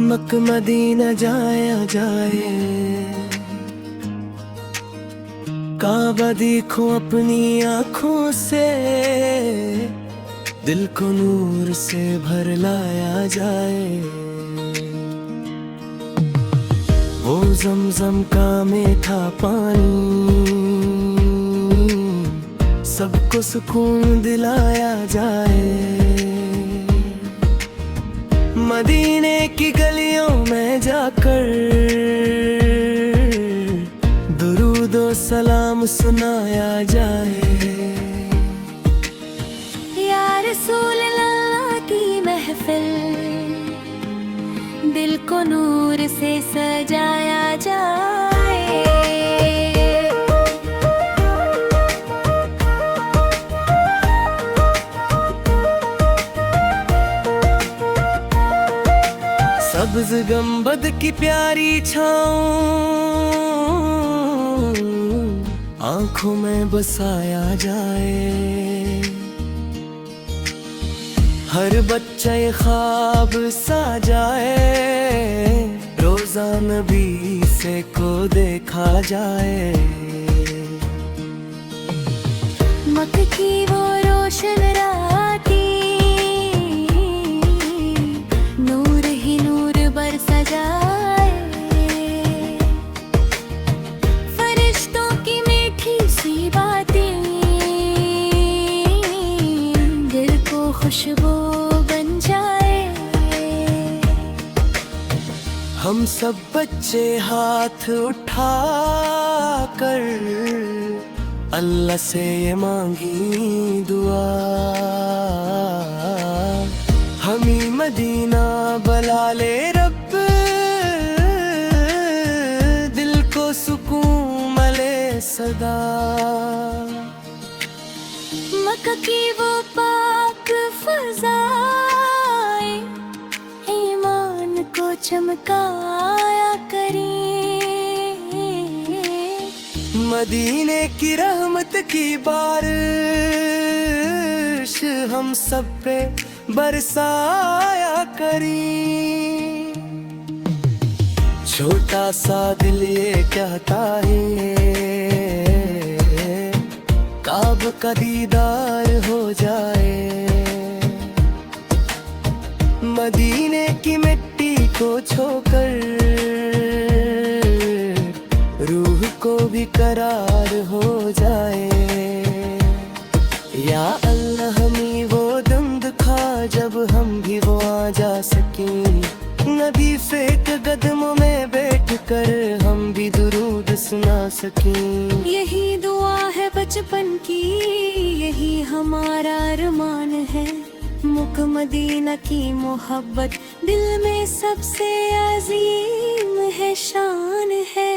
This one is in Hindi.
मक मदीना जाया जाए, काबा देखो अपनी आँखों से, दिल को नूर से भर लाया जाए। वो जमजम का मीठा पानी सबको सुकून दिलाया जाए। मदीने की गलियों में जाकर दुरूदो सलाम सुनाया जाए। या रसूल अल्लाह की महफिल, दिल को नूर से सजाया जाए। सब्ज गंबद की प्यारी छाँव आँखों में बसाया जाए। हर बच्चा ये ख्वाब सा जाए, रोज़ा नबी से को देखा जाए। मक्के की वो रोशन राती, नूर ही नूर बरसा जाए। फरिश्तों की मीठी सी बातें दिल को खुशबू बन जाए। हम सब बच्चे हाथ उठा कर अल्लाह से ये मांगी दुआ, हमी मदीना बुला ले रब, दिल को सुकून मिले सदा। मक्का की वो पाक फज़ाएं ईमान को चमकाया करें। मदीने की रहमत की बारिश हम सब पे बरसाया करी। छोटा सा दिल ये कहता है, काब का दीदार हो जाए। मदीने की मिट्टी को छोकर रूह को भी करार हो जाए। या अल्लाह हमें वो दम दिखा जब हम भी वो आ जा सकें, नबी फेक कदमों में बैठ कर हम भी दुरूद सुना सकें। यही दुआ है बचपन की, यही हमारा अरमान है। मुक मदीना की मोहब्बत दिल में सबसे अजीम है, शान है।